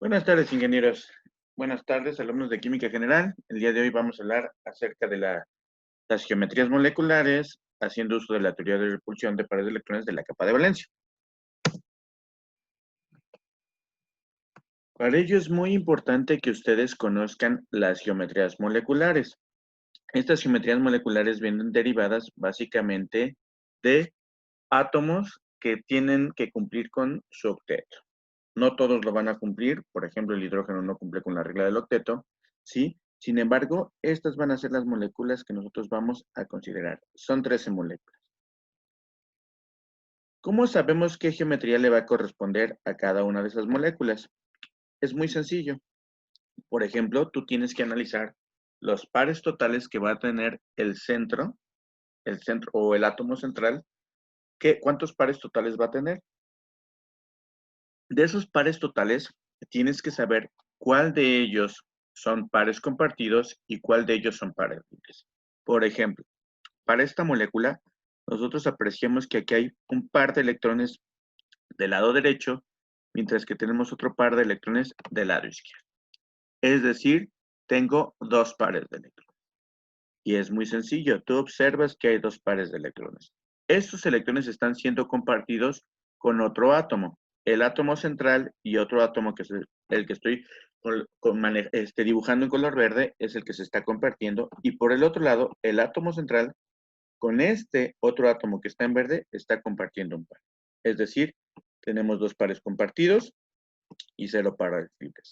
Buenas tardes, ingenieros. Buenas tardes, alumnos de Química General. El día de hoy vamos a hablar acerca de las geometrías moleculares, haciendo uso de la teoría de repulsión de pares de electrones de la capa de valencia. Para ello es muy importante que ustedes conozcan las geometrías moleculares. Estas geometrías moleculares vienen derivadas básicamente de átomos que tienen que cumplir con su octeto. No todos lo van a cumplir, por ejemplo, el hidrógeno no cumple con la regla del octeto, ¿sí? Sin embargo, estas van a ser las moléculas que nosotros vamos a considerar. Son 13 moléculas. ¿Cómo sabemos qué geometría le va a corresponder a cada una de esas moléculas? Es muy sencillo. Por ejemplo, tú tienes que analizar los pares totales que va a tener el centro o el átomo central. ¿Cuántos pares totales va a tener? De esos pares totales, tienes que saber cuál de ellos son pares compartidos y cuál de ellos son pares libres. Por ejemplo, para esta molécula, nosotros apreciamos que aquí hay un par de electrones del lado derecho, mientras que tenemos otro par de electrones del lado izquierdo. Es decir, tengo dos pares de electrones. Y es muy sencillo, tú observas que hay dos pares de electrones. Estos electrones están siendo compartidos con otro átomo, el átomo central y otro átomo que es el que estoy dibujando en color verde, es el que se está compartiendo. Y por el otro lado, el átomo central con este otro átomo que está en verde está compartiendo un par. Es decir, tenemos dos pares compartidos y cero pares libres.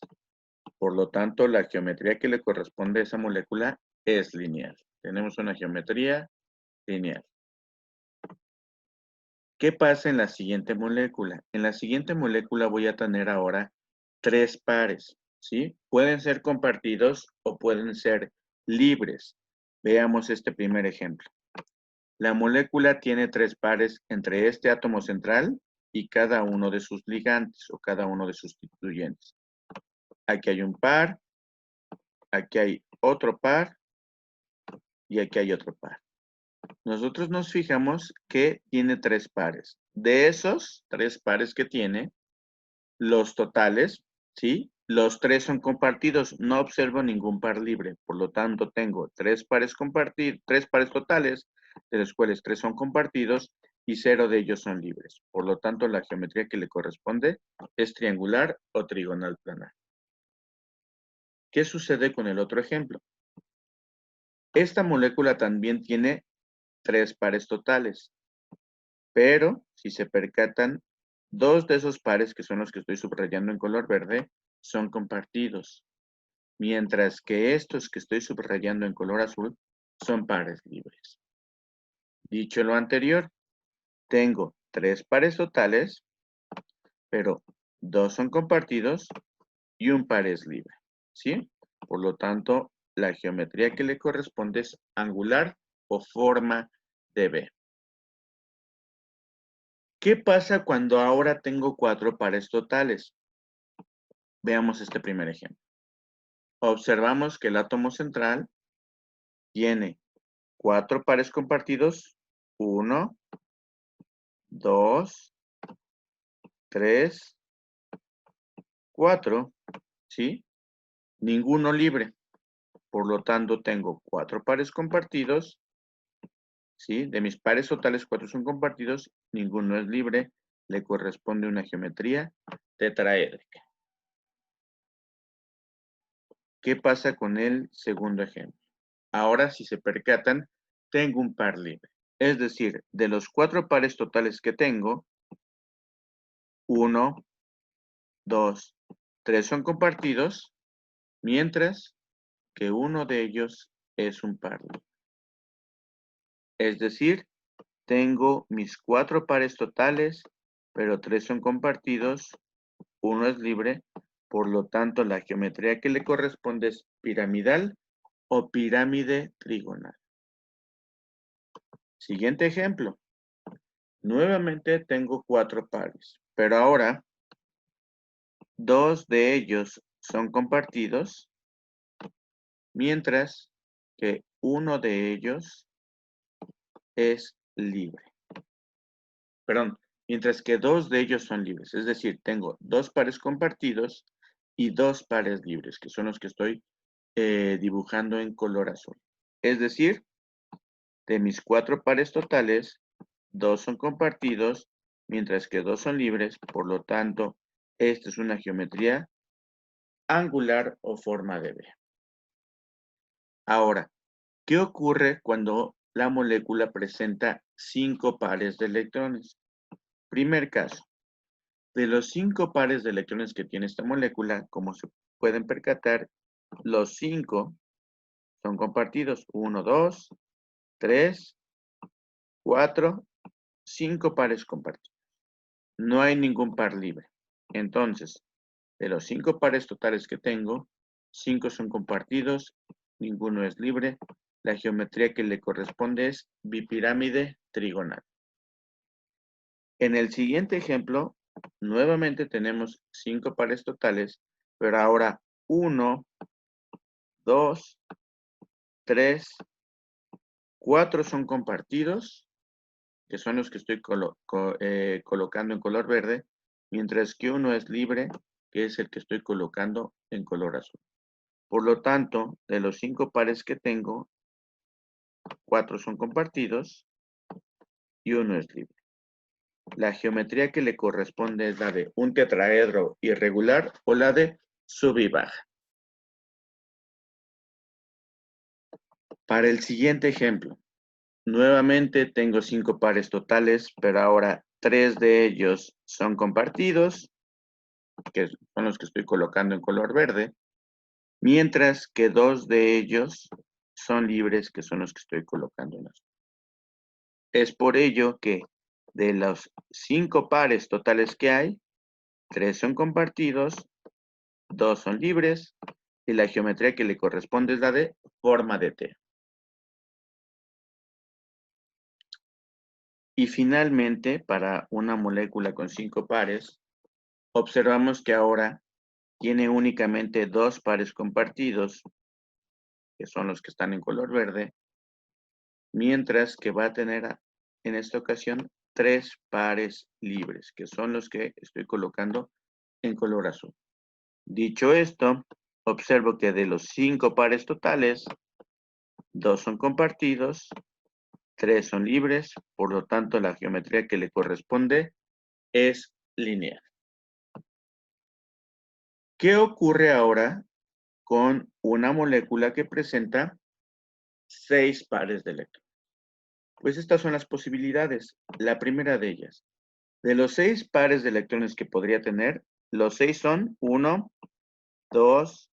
Por lo tanto, la geometría que le corresponde a esa molécula es lineal. Tenemos una geometría lineal. ¿Qué pasa en la siguiente molécula? En la siguiente molécula voy a tener ahora tres pares, ¿sí? Pueden ser compartidos o pueden ser libres. Veamos este primer ejemplo. La molécula tiene tres pares entre este átomo central y cada uno de sus ligantes o cada uno de sus sustituyentes. Aquí hay un par, aquí hay otro par y aquí hay otro par. Nosotros nos fijamos que tiene tres pares. De esos tres pares que tiene, los totales, ¿sí? Los tres son compartidos. No observo ningún par libre. Por lo tanto, tengo tres pares totales, de los cuales tres son compartidos y cero de ellos son libres. Por lo tanto, la geometría que le corresponde es triangular o trigonal planar. ¿Qué sucede con el otro ejemplo? Esta molécula también tiene tres pares totales, pero si se percatan, dos de esos pares, que son los que estoy subrayando en color verde, son compartidos, mientras que estos que estoy subrayando en color azul son pares libres. Dicho lo anterior, tengo tres pares totales, pero dos son compartidos y un par es libre, ¿sí? Por lo tanto, la geometría que le corresponde es angular o forma de B. ¿Qué pasa cuando ahora tengo cuatro pares totales? Veamos este primer ejemplo. Observamos que el átomo central tiene cuatro pares compartidos. 1, 2, 3, 4, ¿sí? Ninguno libre. Por lo tanto, tengo cuatro pares compartidos, ¿sí? De mis pares totales, cuatro son compartidos, ninguno es libre. Le corresponde una geometría tetraédrica. ¿Qué pasa con el segundo ejemplo? Ahora, si se percatan, tengo un par libre. Es decir, de los cuatro pares totales que tengo, 1, 2, 3 son compartidos, mientras que uno de ellos es un par libre. Es decir, tengo mis cuatro pares totales, pero tres son compartidos, uno es libre, por lo tanto la geometría que le corresponde es piramidal o pirámide trigonal. Siguiente ejemplo. Nuevamente tengo cuatro pares, pero ahora dos de ellos son compartidos, mientras que uno de ellos es libre. Perdón, mientras que dos de ellos son libres. Es decir, tengo dos pares compartidos y 2 pares libres, que son los que estoy dibujando en color azul. Es decir, de mis 4 pares totales, 2 son compartidos, mientras que 2 son libres. Por lo tanto, esta es una geometría angular o forma de B. Ahora, ¿qué ocurre cuando la molécula presenta 5 pares de electrones? Primer caso, de los 5 pares de electrones que tiene esta molécula, como se pueden percatar, los 5 son compartidos. 1, 2, 3, 4, 5 pares compartidos. No hay ningún par libre. Entonces, de los 5 pares totales que tengo, 5 son compartidos, ninguno es libre. La geometría que le corresponde es bipirámide trigonal. En el siguiente ejemplo, nuevamente tenemos 5 pares totales, pero ahora 1, 2, 3, 4 son compartidos, que son los que estoy colocando en color verde, mientras que uno es libre, que es el que estoy colocando en color azul. Por lo tanto, de los 5 pares que tengo, 4 son compartidos y uno es libre. La geometría que le corresponde es la de un tetraedro irregular o la de sub y baja. Para el siguiente ejemplo, nuevamente tengo 5 pares totales, pero ahora 3 de ellos son compartidos, que son los que estoy colocando en color verde, mientras que 2 de ellos son libres, que son los que estoy colocando en azul. Es por ello que de los 5 pares totales que hay, 3 son compartidos, 2 son libres, y la geometría que le corresponde es la de forma de T. Y finalmente, para una molécula con 5 pares, observamos que ahora tiene únicamente 2 pares compartidos, que son los que están en color verde, mientras que va a tener en esta ocasión 3 pares libres, que son los que estoy colocando en color azul. Dicho esto, observo que de los 5 pares totales, 2 son compartidos, 3 son libres, por lo tanto la geometría que le corresponde es lineal. ¿Qué ocurre ahora con una molécula que presenta 6 pares de electrones? Pues estas son las posibilidades. La primera de ellas, de los 6 pares de electrones que podría tener, los 6 son 1, 2,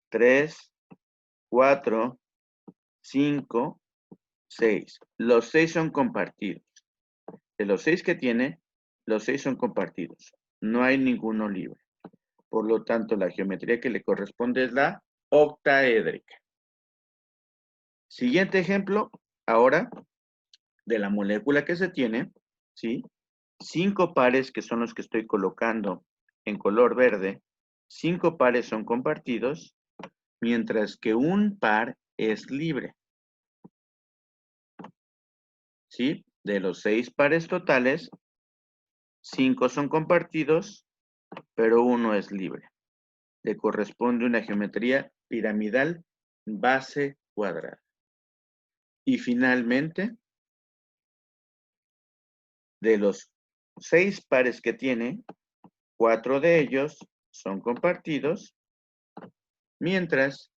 3, 4, 5, 6. Los 6 son compartidos. De los 6 que tiene, los 6 son compartidos. No hay ninguno libre. Por lo tanto, la geometría que le corresponde es la octaédrica. Siguiente ejemplo, ahora, de la molécula que se tiene, ¿sí? 5 pares que son los que estoy colocando en color verde, 5 pares son compartidos, mientras que un par es libre. ¿Sí? De los 6 pares totales, 5 son compartidos, pero uno es libre. Le corresponde una geometría piramidal base cuadrada. Y finalmente, de los 6 pares que tiene, 4 de ellos son compartidos, mientras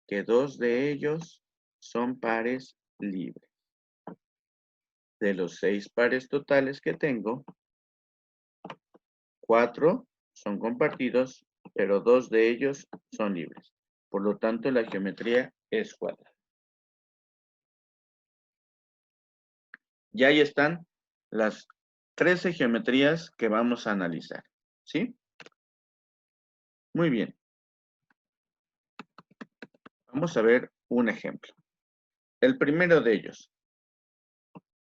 que 2 de ellos son pares libres. De los 6 pares totales que tengo, 4 son compartidos, pero 2 de ellos son libres. Por lo tanto, la geometría es cuadrada. Y ahí están las 13 geometrías que vamos a analizar. ¿Sí? Muy bien. Vamos a ver un ejemplo. El primero de ellos.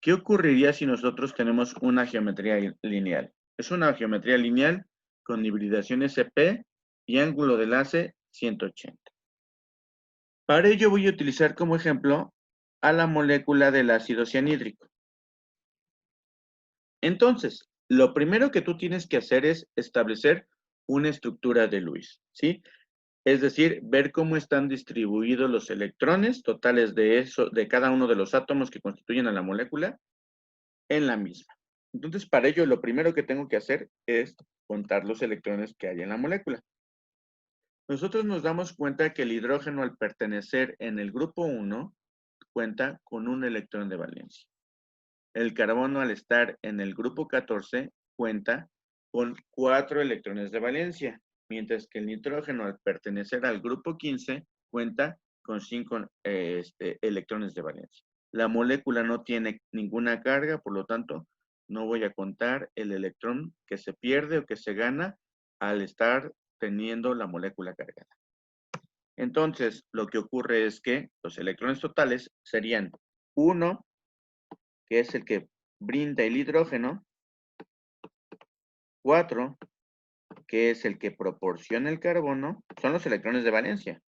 ¿Qué ocurriría si nosotros tenemos una geometría lineal? Es una geometría lineal con hibridación SP y ángulo de enlace 180. Para ello voy a utilizar como ejemplo a la molécula del ácido cianhídrico. Entonces, lo primero que tú tienes que hacer es establecer una estructura de Lewis, ¿sí? Es decir, ver cómo están distribuidos los electrones totales de cada uno de los átomos que constituyen a la molécula en la misma. Entonces, para ello, lo primero que tengo que hacer es contar los electrones que hay en la molécula. Nosotros nos damos cuenta que el hidrógeno, al pertenecer en el grupo 1, cuenta con un electrón de valencia. El carbono, al estar en el grupo 14, cuenta con 4 electrones de valencia, mientras que el nitrógeno, al pertenecer al grupo 15, cuenta con 5 electrones de valencia. La molécula no tiene ninguna carga, por lo tanto, no voy a contar el electrón que se pierde o que se gana al estar teniendo la molécula cargada. Entonces, lo que ocurre es que los electrones totales serían 1, que es el que brinda el hidrógeno, 4, que es el que proporciona el carbono, son los electrones de valencia,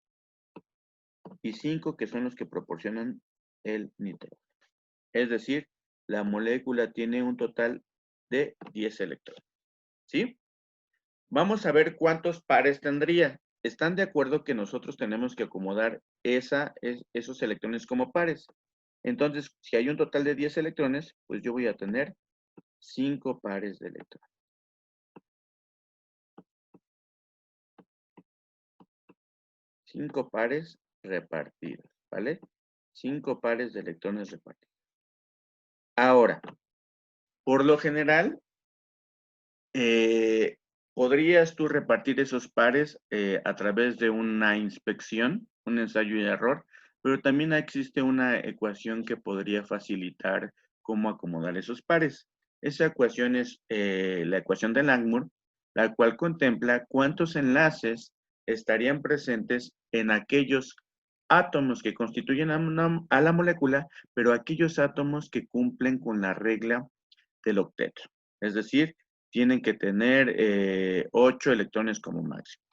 y 5, que son los que proporcionan el nitrógeno. Es decir, la molécula tiene un total de 10 electrones, ¿sí? Vamos a ver cuántos pares tendría. ¿Están de acuerdo que nosotros tenemos que acomodar esos electrones como pares? Entonces, si hay un total de 10 electrones, pues yo voy a tener 5 pares de electrones. 5 pares repartidos, ¿vale? 5 pares de electrones repartidos. Ahora, por lo general, podrías tú repartir esos pares a través de una inspección, un ensayo y error, pero también existe una ecuación que podría facilitar cómo acomodar esos pares. Esa ecuación es la ecuación de Langmuir, la cual contempla cuántos enlaces estarían presentes en aquellos átomos que constituyen a la molécula, pero aquellos átomos que cumplen con la regla del octeto. Es decir, tienen que tener 8 electrones como máximo.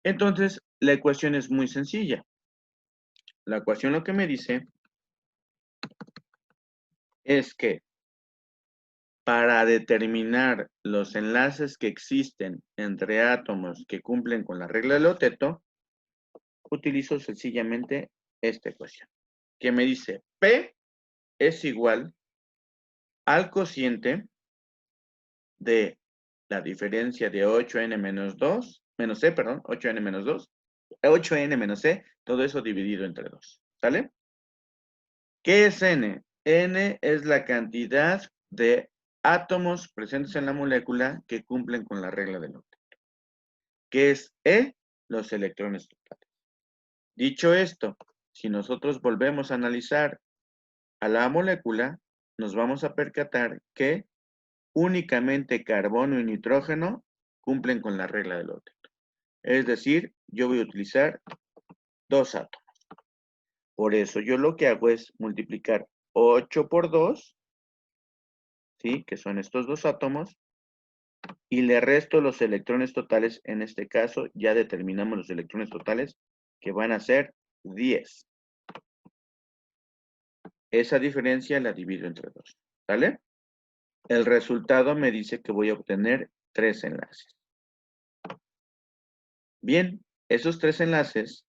Entonces, la ecuación es muy sencilla. La ecuación lo que me dice es que para determinar los enlaces que existen entre átomos que cumplen con la regla del octeto, utilizo sencillamente esta ecuación, que me dice P es igual al cociente de la diferencia de 8n menos 2, menos c, perdón, 8n menos 2, 8n menos c, todo eso dividido entre 2, ¿sale? ¿Qué es n? N es la cantidad de átomos presentes en la molécula que cumplen con la regla del octeto. ¿Qué es E? Los electrones totales. Dicho esto, si nosotros volvemos a analizar a la molécula, nos vamos a percatar que únicamente carbono y nitrógeno cumplen con la regla del octeto. Es decir, yo voy a utilizar 2 átomos. Por eso yo lo que hago es multiplicar 8 por 2, ¿sí? Que son estos 2 átomos, y le resto los electrones totales. En este caso ya determinamos los electrones totales, que van a ser 10. Esa diferencia la divido entre 2, ¿vale? El resultado me dice que voy a obtener 3 enlaces. Bien, esos 3 enlaces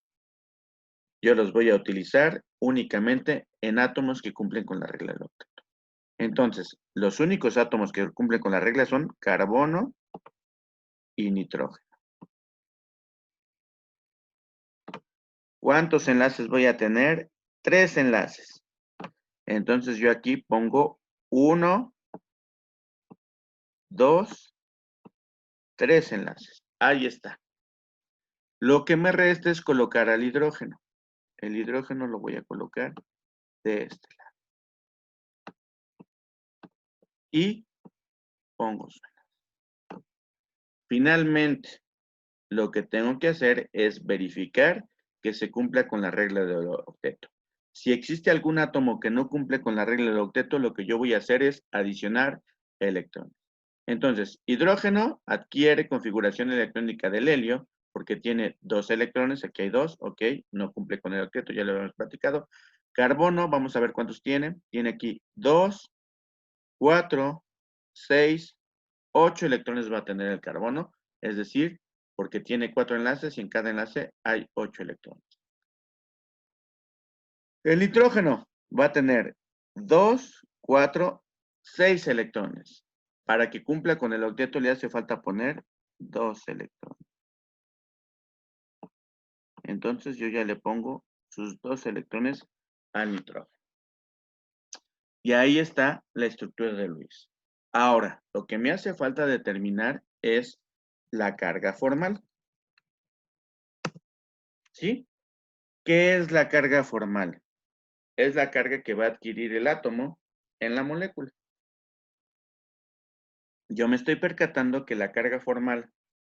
yo los voy a utilizar únicamente en átomos que cumplen con la regla del octeto. Entonces, los únicos átomos que cumplen con la regla son carbono y nitrógeno. ¿Cuántos enlaces voy a tener? 3 enlaces. Entonces yo aquí pongo 1, 2, 3 enlaces. Ahí está. Lo que me resta es colocar al hidrógeno. El hidrógeno lo voy a colocar de este lado. Y pongo su enlace. Finalmente, lo que tengo que hacer es verificar que se cumpla con la regla del octeto. Si existe algún átomo que no cumple con la regla del octeto, lo que yo voy a hacer es adicionar electrones. Entonces, hidrógeno adquiere configuración electrónica del helio porque tiene 2 electrones, aquí hay 2, ok, no cumple con el octeto, ya lo habíamos platicado. Carbono, vamos a ver cuántos tiene. Tiene aquí 2, 4, 6, 8 electrones va a tener el carbono. Es decir, porque tiene 4 enlaces y en cada enlace hay 8 electrones. El nitrógeno va a tener 2, 4, 6 electrones. Para que cumpla con el octeto le hace falta poner 2 electrones. Entonces yo ya le pongo sus 2 electrones al nitrógeno. Y ahí está la estructura de Lewis. Ahora, lo que me hace falta determinar es la carga formal. ¿Sí? ¿Qué es la carga formal? Es la carga que va a adquirir el átomo en la molécula. Yo me estoy percatando que la carga formal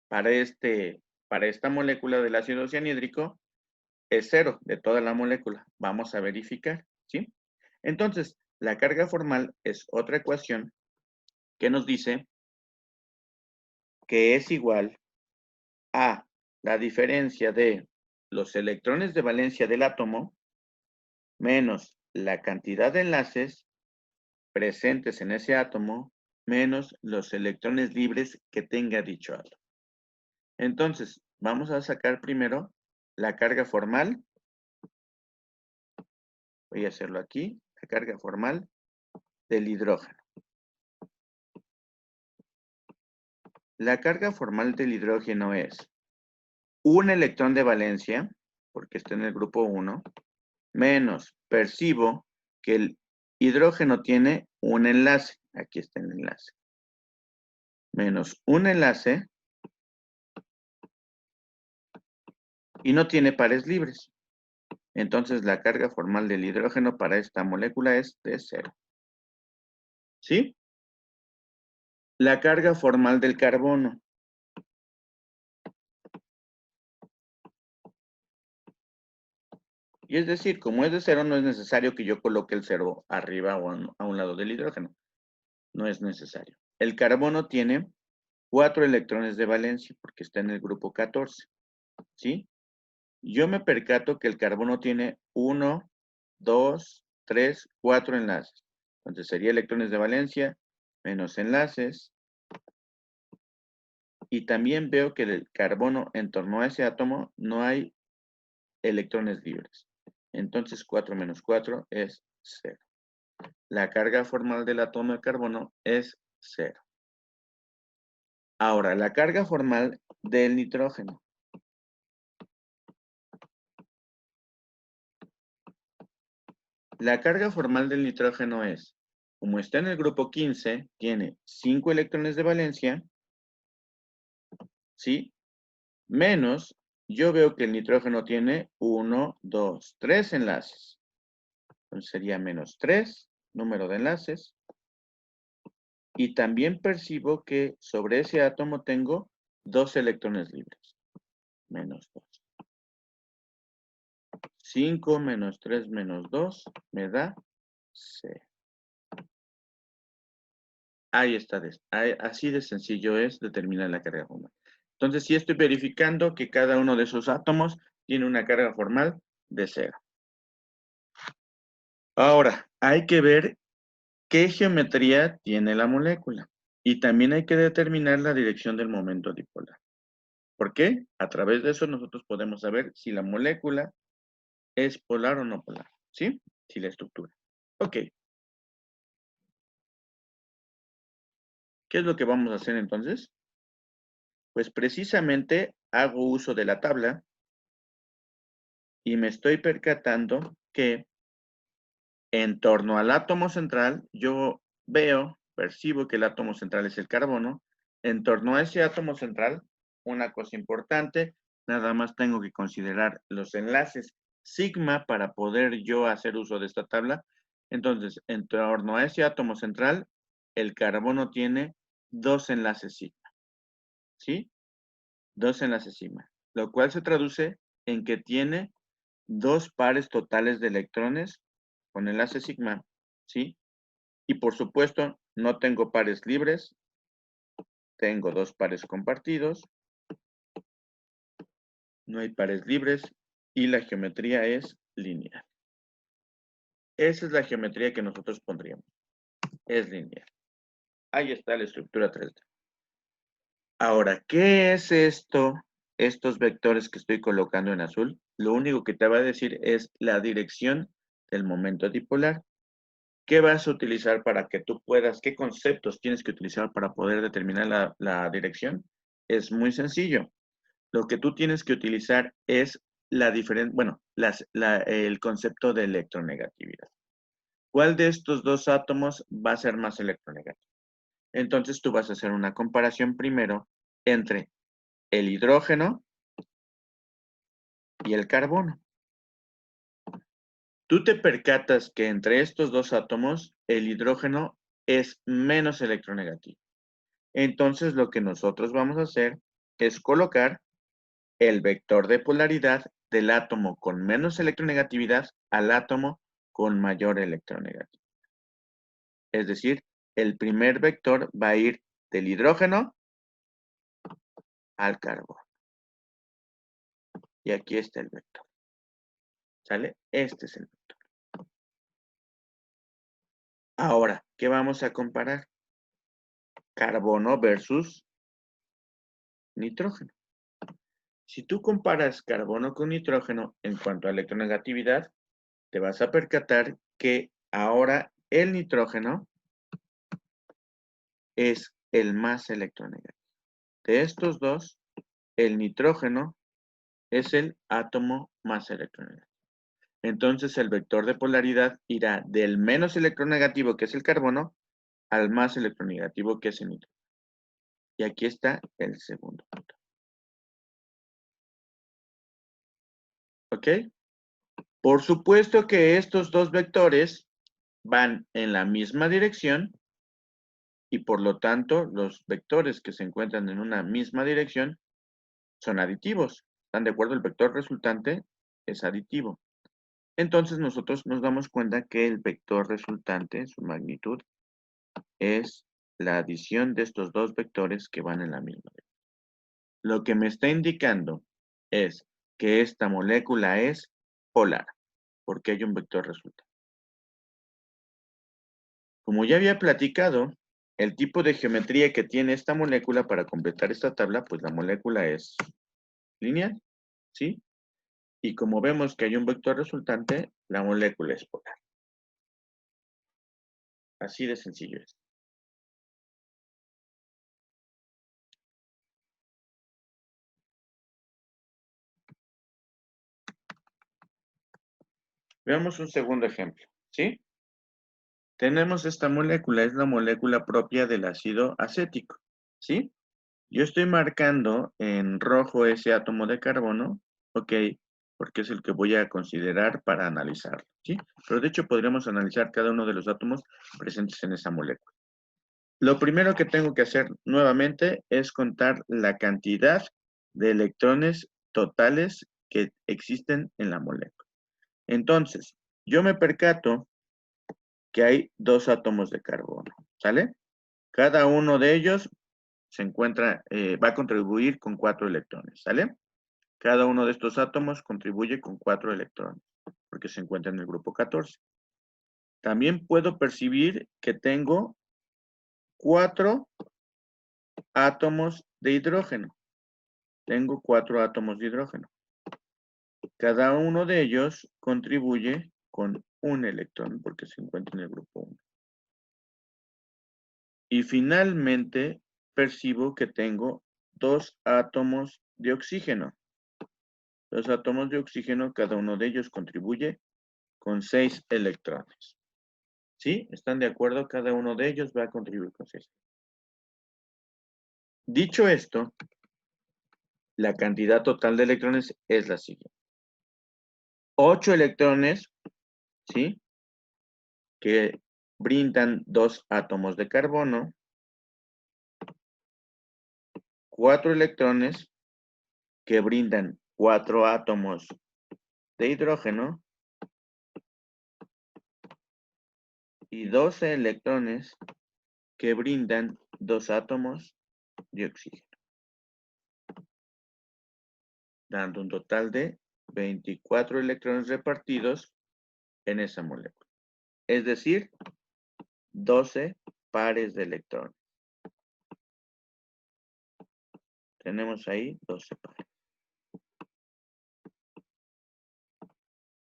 para esta molécula del ácido cianhídrico es 0 de toda la molécula. Vamos a verificar, ¿sí? Entonces, la carga formal es otra ecuación que nos dice que es igual a la diferencia de los electrones de valencia del átomo menos la cantidad de enlaces presentes en ese átomo menos los electrones libres que tenga dicho átomo. Entonces, vamos a sacar primero la carga formal. Voy a hacerlo aquí, la carga formal del hidrógeno. La carga formal del hidrógeno es un electrón de valencia, porque está en el grupo 1, menos percibo que el hidrógeno tiene un enlace. Aquí está el enlace. Menos un enlace y no tiene pares libres. Entonces la carga formal del hidrógeno para esta molécula es de 0. ¿Sí? La carga formal del carbono. Y es decir, como es de 0, no es necesario que yo coloque el 0 arriba o a un lado del hidrógeno. No es necesario. El carbono tiene 4 electrones de valencia porque está en el grupo 14. ¿Sí? Yo me percato que el carbono tiene 1, 2, 3, 4 enlaces. Entonces sería electrones de valencia menos enlaces. Y también veo que el carbono en torno a ese átomo no hay electrones libres. Entonces 4 menos 4 es 0. La carga formal del átomo de carbono es 0. Ahora, la carga formal del nitrógeno. La carga formal del nitrógeno es, como está en el grupo 15, tiene 5 electrones de valencia, ¿sí? Menos, yo veo que el nitrógeno tiene 1, 2, 3 enlaces. Entonces sería menos 3, número de enlaces. Y también percibo que sobre ese átomo tengo 2 electrones libres. Menos 2. 5 menos 3 menos 2 me da 0. Ahí está. Así de sencillo es determinar la carga formal. Entonces, sí estoy verificando que cada uno de esos átomos tiene una carga formal de 0. Ahora, hay que ver qué geometría tiene la molécula. Y también hay que determinar la dirección del momento dipolar. ¿Por qué? A través de eso nosotros podemos saber si la molécula es polar o no polar. ¿Sí? Si la estructura. Ok. ¿Qué es lo que vamos a hacer entonces? Pues precisamente hago uso de la tabla y me estoy percatando que en torno al átomo central yo percibo que el átomo central es el carbono. En torno a ese átomo central, una cosa importante, nada más tengo que considerar los enlaces sigma para poder yo hacer uso de esta tabla. Entonces, en torno a ese átomo central, el carbono tiene 2 enlaces sigma. ¿Sí? 2 enlaces sigma, lo cual se traduce en que tiene 2 pares totales de electrones con enlace sigma, ¿sí? Y por supuesto, no tengo pares libres, tengo 2 pares compartidos, no hay pares libres y la geometría es lineal. Esa es la geometría que nosotros pondríamos, es lineal. Ahí está la estructura 3D. Ahora, ¿qué es esto? Estos vectores que estoy colocando en azul, lo único que te va a decir es la dirección del momento dipolar. ¿Qué vas a utilizar para que tú puedas, qué conceptos tienes que utilizar para poder determinar la dirección? Es muy sencillo. Lo que tú tienes que utilizar es la diferencia, bueno, el concepto de electronegatividad. ¿Cuál de estos dos átomos va a ser más electronegativo? Entonces tú vas a hacer una comparación primero entre el hidrógeno y el carbono. Tú te percatas que entre estos dos átomos, el hidrógeno es menos electronegativo. Entonces lo que nosotros vamos a hacer es colocar el vector de polaridad del átomo con menos electronegatividad al átomo con mayor electronegatividad. Es decir, el primer vector va a ir del hidrógeno al carbono. Y aquí está el vector. ¿Sale? Este es el vector. Ahora, ¿qué vamos a comparar? Carbono versus nitrógeno. Si tú comparas carbono con nitrógeno en cuanto a electronegatividad, te vas a percatar que ahora el nitrógeno es el más electronegativo. De estos dos, el nitrógeno es el átomo más electronegativo. Entonces el vector de polaridad irá del menos electronegativo, que es el carbono, al más electronegativo, que es el nitrógeno. Y aquí está el segundo punto. ¿Ok? Por supuesto que estos dos vectores van en la misma dirección y por lo tanto los vectores que se encuentran en una misma dirección son aditivos. ¿Están de acuerdo? El vector resultante es aditivo. Entonces nosotros nos damos cuenta que el vector resultante, su magnitud, es la adición de estos dos vectores que van en la misma dirección. Lo que me está indicando es que esta molécula es polar, porque hay un vector resultante. Como ya había platicado, el tipo de geometría que tiene esta molécula para completar esta tabla, pues la molécula es lineal, ¿sí? Y como vemos que hay un vector resultante, la molécula es polar. Así de sencillo es. Veamos un segundo ejemplo, ¿sí? Tenemos esta molécula, es la molécula propia del ácido acético, ¿sí? Yo estoy marcando en rojo ese átomo de carbono, ok, porque es el que voy a considerar para analizarlo, ¿sí? Pero de hecho podríamos analizar cada uno de los átomos presentes en esa molécula. Lo primero que tengo que hacer nuevamente es contar la cantidad de electrones totales que existen en la molécula. Entonces, yo me percato que hay dos átomos de carbono, ¿sale? Cada uno de ellos se encuentra, va a contribuir con 4 electrones, ¿sale? Cada uno de estos átomos contribuye con 4 electrones, porque se encuentra en el grupo 14. También puedo percibir que tengo 4 átomos de hidrógeno. Tengo 4 átomos de hidrógeno. Cada uno de ellos contribuye con un electrón, porque se encuentra en el grupo 1. Y finalmente percibo que tengo 2 átomos de oxígeno. Los átomos de oxígeno, cada uno de ellos contribuye con 6 electrones. ¿Sí? ¿Están de acuerdo? Cada uno de ellos va a contribuir con 6. Dicho esto, la cantidad total de electrones es la siguiente. 8 electrones, ¿sí? Que brindan 2 átomos de carbono. 4 electrones que brindan 4 átomos de hidrógeno. Y 12 electrones que brindan 2 átomos de oxígeno, dando un total de 24 electrones repartidos en esa molécula. Es decir, 12 pares de electrones. Tenemos ahí 12 pares.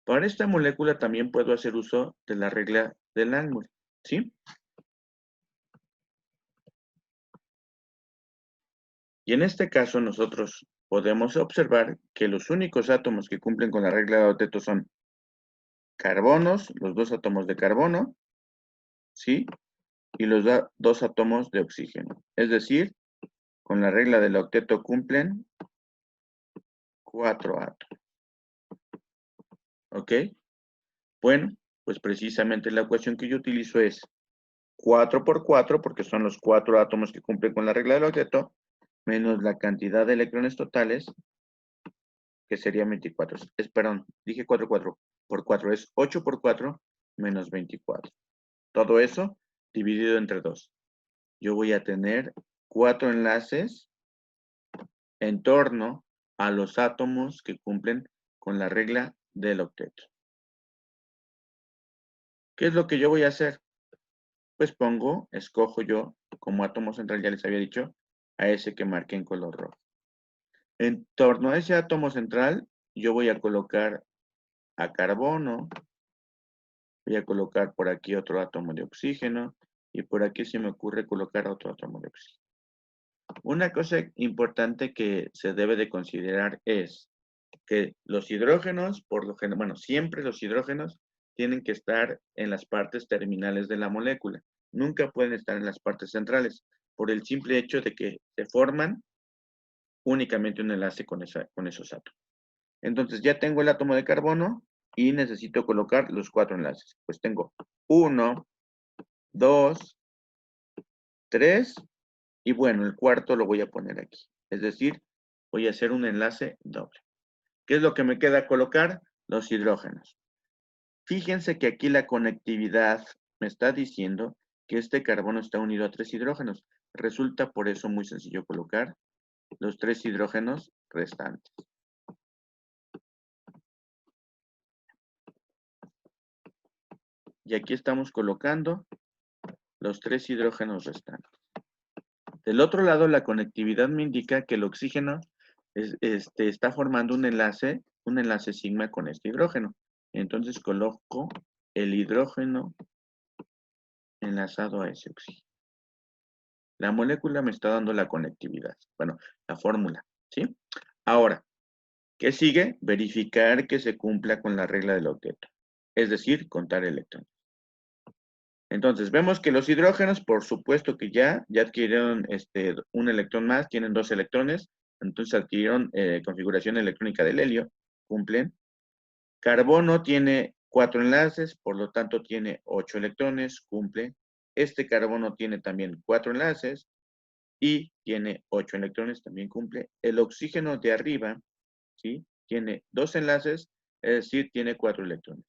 Para esta molécula también puedo hacer uso de la regla del Langmuir, ¿sí? Y en este caso nosotros podemos observar que los únicos átomos que cumplen con la regla de octeto son carbonos, los dos átomos de carbono, ¿sí? Y los dos átomos de oxígeno. Es decir, con la regla del octeto cumplen 4 átomos. ¿Ok? Bueno, pues precisamente la ecuación que yo utilizo es 4 por 4, porque son los 4 átomos que cumplen con la regla del octeto, menos la cantidad de electrones totales, que sería 24. Perdón, dije 4 por 4, es 8 por 4 menos 24. Todo eso dividido entre 2. Yo voy a tener 4 enlaces en torno a los átomos que cumplen con la regla del octeto. ¿Qué es lo que yo voy a hacer? Pues escojo yo como átomo central, ya les había dicho, a ese que marqué en color rojo. En torno a ese átomo central, yo voy a colocar a carbono, voy a colocar por aquí otro átomo de oxígeno, y por aquí se me ocurre colocar otro átomo de oxígeno. Una cosa importante que se debe de considerar es que los hidrógenos, por lo general, bueno, siempre los hidrógenos tienen que estar en las partes terminales de la molécula. Nunca pueden estar en las partes centrales, por el simple hecho de que se forman únicamente un enlace con esos átomos. Entonces ya tengo el átomo de carbono y necesito colocar los 4 enlaces. Pues tengo 1, 2, 3 y bueno, el cuarto lo voy a poner aquí. Es decir, voy a hacer un enlace doble. ¿Qué es lo que me queda colocar? Los hidrógenos. Fíjense que aquí la conectividad me está diciendo que este carbono está unido a 3 hidrógenos. Resulta por eso muy sencillo colocar los 3 hidrógenos restantes. Y aquí estamos colocando los 3 hidrógenos restantes. Del otro lado, la conectividad me indica que el oxígeno está formando un enlace sigma con este hidrógeno. Entonces coloco el hidrógeno enlazado a ese oxígeno. La molécula me está dando la conectividad. Bueno, la fórmula, ¿sí? Ahora, ¿qué sigue? Verificar que se cumpla con la regla del octeto. Es decir, contar electrones. Entonces, vemos que los hidrógenos, por supuesto que ya adquirieron un electrón más, tienen 2 electrones, entonces adquirieron configuración electrónica del helio, cumplen. Carbono tiene 4 enlaces, por lo tanto tiene 8 electrones, cumple. Este carbono tiene también 4 enlaces y tiene 8 electrones, también cumple. El oxígeno de arriba, ¿sí? Tiene 2 enlaces, es decir, tiene 4 electrones.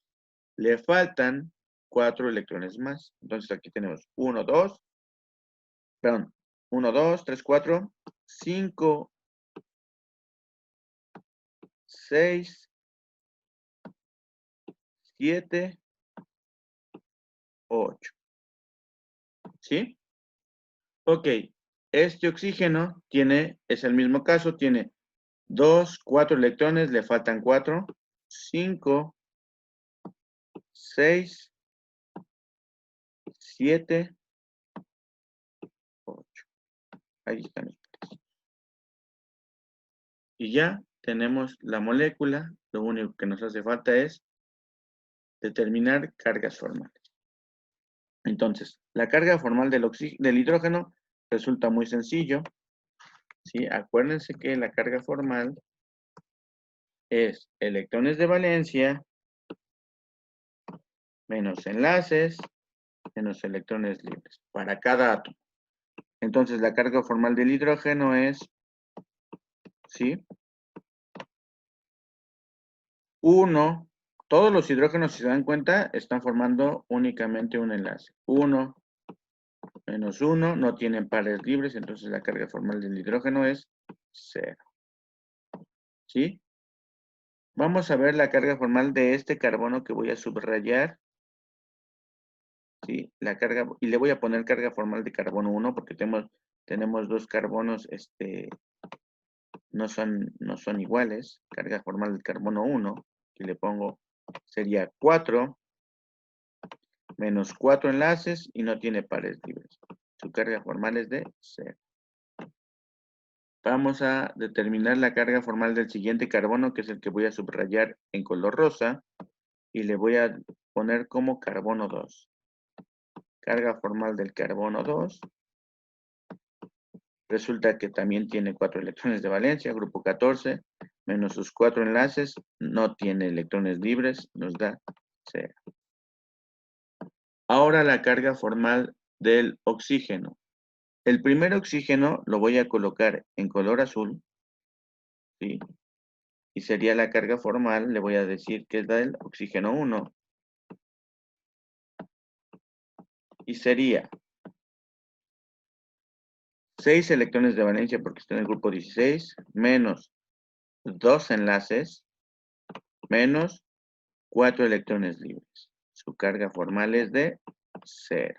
Le faltan 4 electrones más. Entonces aquí tenemos 1, 2, 3, 4, 5, 6, 7, 8. ¿Sí? Ok. Este oxígeno es el mismo caso, tiene 2, 4 electrones, le faltan 4, 5, 6, 7, 8. Ahí están. Y ya tenemos la molécula. Lo único que nos hace falta es determinar cargas formales. Entonces, la carga formal del hidrógeno resulta muy sencillo. ¿Sí? Acuérdense que la carga formal es electrones de valencia menos enlaces menos electrones libres para cada átomo. Entonces, la carga formal del hidrógeno es, ¿sí? 1. Todos los hidrógenos, si se dan cuenta, están formando únicamente un enlace. 1 menos 1, no tienen pares libres, entonces la carga formal del hidrógeno es 0. ¿Sí? Vamos a ver la carga formal de este carbono que voy a subrayar. ¿Sí? Y le voy a poner carga formal de carbono 1 porque tenemos 2 carbonos no son iguales. Carga formal del carbono 1, aquí le pongo, sería 4, menos 4 enlaces y no tiene pares libres. Su carga formal es de 0. Vamos a determinar la carga formal del siguiente carbono, que es el que voy a subrayar en color rosa, y le voy a poner como carbono 2. Carga formal del carbono 2. Resulta que también tiene 4 electrones de valencia, grupo 14, menos sus 4 enlaces, no tiene electrones libres, nos da 0. Ahora la carga formal del oxígeno. El primer oxígeno lo voy a colocar en color azul, ¿sí? Y sería la carga formal, le voy a decir que es la del oxígeno 1. Y sería 6 electrones de valencia porque está en el grupo 16, menos 2 enlaces, menos 4 electrones libres. Su carga formal es de 0.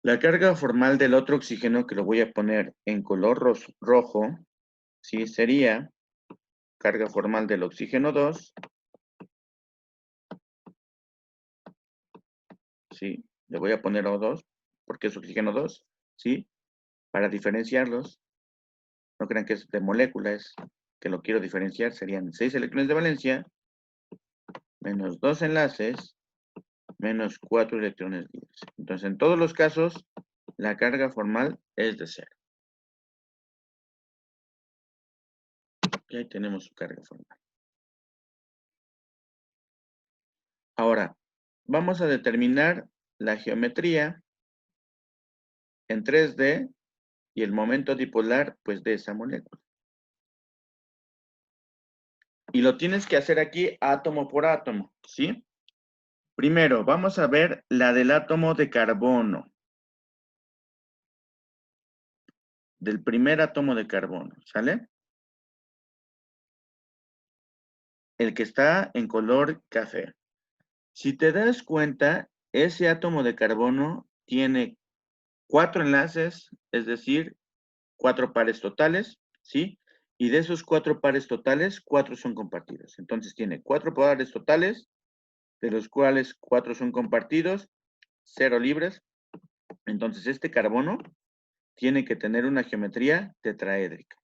La carga formal del otro oxígeno, que lo voy a poner en color rojo, ¿sí? Sería carga formal del oxígeno 2, ¿sí? Le voy a poner O2 porque es oxígeno 2, ¿sí? Para diferenciarlos, no crean que es de molécula, es que lo quiero diferenciar, serían 6 electrones de valencia, menos 2 enlaces, menos 4 electrones libres. Entonces, en todos los casos, la carga formal es de 0. Y ahí tenemos su carga formal. Ahora, vamos a determinar la geometría en 3D y el momento dipolar, pues, de esa molécula. Y lo tienes que hacer aquí átomo por átomo, ¿sí? Primero, vamos a ver la del átomo de carbono. Del primer átomo de carbono, ¿sale? El que está en color café. Si te das cuenta, ese átomo de carbono tiene 4 enlaces, es decir, 4 pares totales, ¿sí? Y de esos 4 pares totales, 4 son compartidos. Entonces tiene 4 pares totales, de los cuales 4 son compartidos, 0 libres. Entonces este carbono tiene que tener una geometría tetraédrica.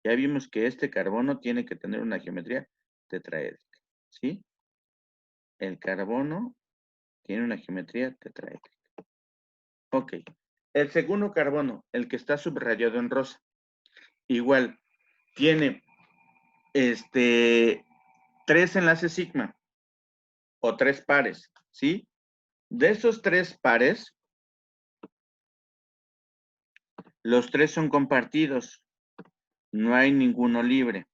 Ya vimos que este carbono tiene que tener una geometría tetraédrica, ¿sí? El carbono tiene una geometría tetraédrica. Ok. El segundo carbono, el que está subrayado en rosa, igual tiene 3 enlaces sigma o 3 pares, ¿sí? De esos 3 pares, los 3 son compartidos. No hay ninguno libre.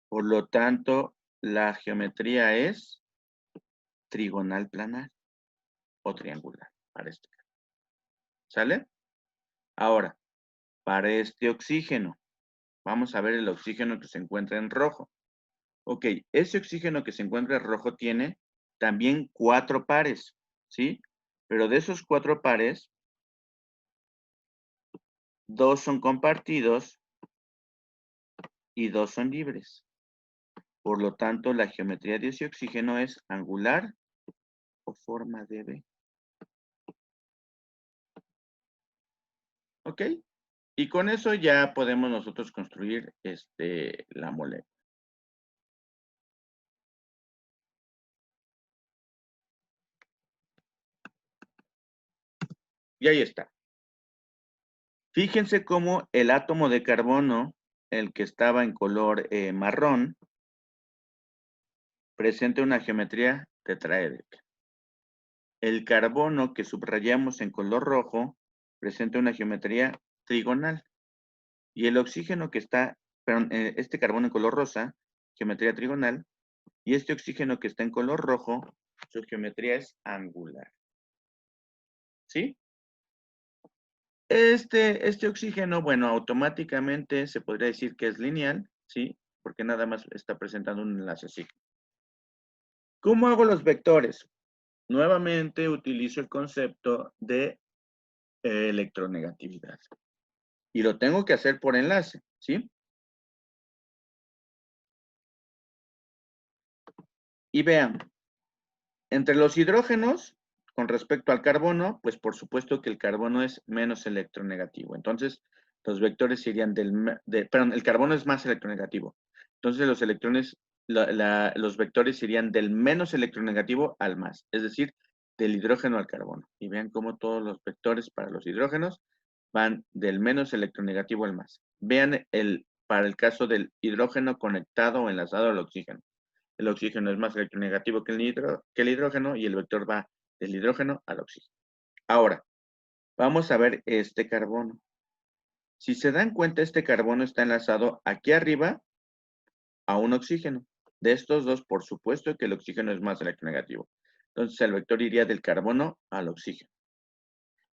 Por lo tanto, la geometría es trigonal planar o triangular para este caso. ¿Sale? Ahora, para este oxígeno, vamos a ver el oxígeno que se encuentra en rojo. Ok, ese oxígeno que se encuentra en rojo tiene también 4 pares, ¿sí? Pero de esos 4 pares, 2 son compartidos y 2 son libres. Por lo tanto, la geometría de ese oxígeno es angular o forma de B. ¿Ok? Y con eso ya podemos nosotros construir la molécula. Y ahí está. Fíjense cómo el átomo de carbono, el que estaba en color marrón, presenta una geometría tetraédrica. El carbono que subrayamos en color rojo presenta una geometría trigonal. Y el oxígeno que está, perdón, este carbono en color rosa, geometría trigonal. Y este oxígeno que está en color rojo, su geometría es angular. ¿Sí? Este oxígeno, bueno, automáticamente se podría decir que es lineal, ¿sí? Porque nada más está presentando un enlace así. ¿Cómo hago los vectores? Nuevamente utilizo el concepto de electronegatividad. Y lo tengo que hacer por enlace, ¿sí? Y vean, entre los hidrógenos, con respecto al carbono, pues por supuesto que el carbono es menos electronegativo. Entonces, los vectores serían perdón, el carbono es más electronegativo. Entonces, los electrones, los vectores serían del menos electronegativo al más, es decir, del hidrógeno al carbono. Y vean cómo todos los vectores para los hidrógenos van del menos electronegativo al más. Vean para el caso del hidrógeno conectado o enlazado al oxígeno. El oxígeno es más electronegativo que el hidrógeno y el vector va del hidrógeno al oxígeno. Ahora, vamos a ver este carbono. Si se dan cuenta, este carbono está enlazado aquí arriba a un oxígeno. De estos dos, por supuesto que el oxígeno es más electronegativo. Entonces, el vector iría del carbono al oxígeno.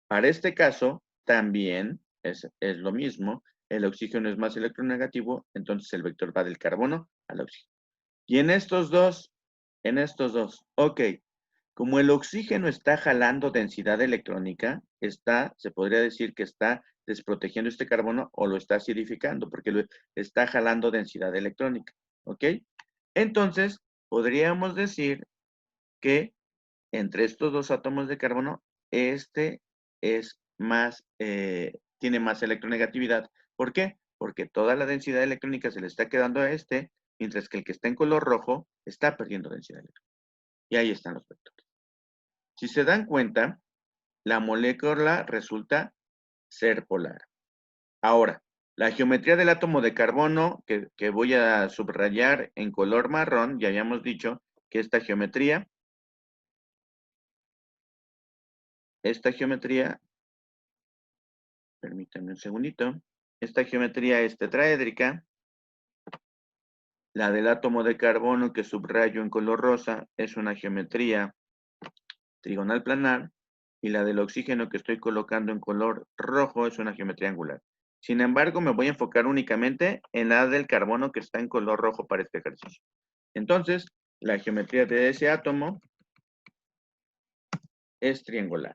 Para este caso, también es lo mismo. El oxígeno es más electronegativo, entonces el vector va del carbono al oxígeno. Y en estos dos, ok, como el oxígeno está jalando densidad electrónica, se podría decir que está desprotegiendo este carbono o lo está acidificando, porque lo está jalando densidad electrónica, ¿ok? Entonces, podríamos decir que entre estos dos átomos de carbono, este es más, tiene más electronegatividad. ¿Por qué? Porque toda la densidad electrónica se le está quedando a este, mientras que el que está en color rojo está perdiendo densidad electrónica. Y ahí están los vectores. Si se dan cuenta, la molécula resulta ser polar. Ahora, la geometría del átomo de carbono, que voy a subrayar en color marrón, ya habíamos dicho que esta geometría, permítanme un segundito, esta geometría es tetraédrica. La del átomo de carbono que subrayo en color rosa es una geometría trigonal planar y la del oxígeno que estoy colocando en color rojo es una geometría angular. Sin embargo, me voy a enfocar únicamente en la del carbono que está en color rojo para este ejercicio. Entonces, la geometría de ese átomo es triangular.